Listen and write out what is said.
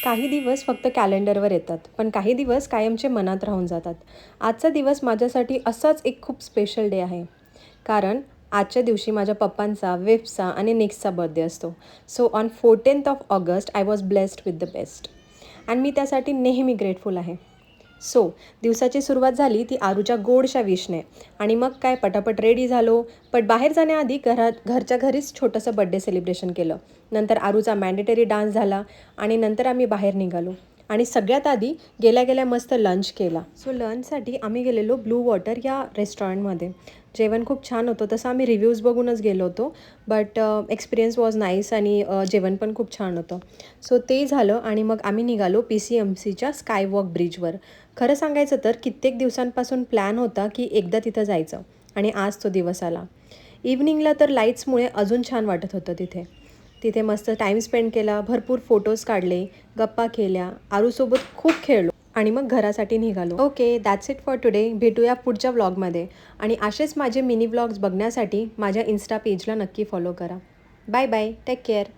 काही दिवस फक्त कॅलेंडरवर येतात, पण काही दिवस कायमचे मनात राहून जातात. आजचा दिवस माझ्यासाठी असाच एक खूप स्पेशल डे आहे. कारण आजच्या दिवशी माझ्या पप्पांचा, विफ्सचा आणि निक्सचा बर्थडे असतो. So on 14th of August I was blessed with the best. आणि मी त्यासाठी नेहमी ग्रेटफुल आहे. सो दिवसाची सुरुवात झाली ती आरूच्या गोडशा विशने आणि मग काय पटापट रेडी झालो. पण बाहेर जाण्याआधी घरच्या घरीच छोटंसं बड्डे सेलिब्रेशन केलं. नंतर आरूचा मॅन्डेटरी डान्स झाला आणि नंतर आम्ही बाहेर निघालो. आणि सगळ्यात आधी गेल्या गेल्या मस्त लंच केला. सो लंचसाठी आम्ही गेलेलो ब्लू वॉटर या रेस्टॉरंटमध्ये. जेवण खूप छान होतं. तसं आम्ही रिव्ह्यूज बघूनच गेलो होतो. बट एक्सपिरियन्स वॉज नाईस आणि जेवण पण खूप छान होतं. सो ते झालं आणि मग आम्ही निघालो PCMCच्या स्कायवॉक ब्रिजवर. खरं सांगायचं तर कित्येक दिवसांपासून प्लॅन होता की एकदा तिथं जायचं आणि आज तो दिवस आला. इव्हनिंगला तर लाईट्समुळे अजून छान वाटत होतं तिथे. तिथे मस्त टाईम स्पेंड केला, भरपूर फोटोज काढले, गप्पा केल्या, आरूसोबत खूप खेळलो आणि मग घरासाठी निघालो. Okay, that's it for today. भेटूया पुढच्या व्लॉगमध्ये आणि असेच माझे मिनी व्लॉग्स बघण्यासाठी माझ्या इन्स्टा पेजला नक्की फॉलो करा. Bye bye, take care.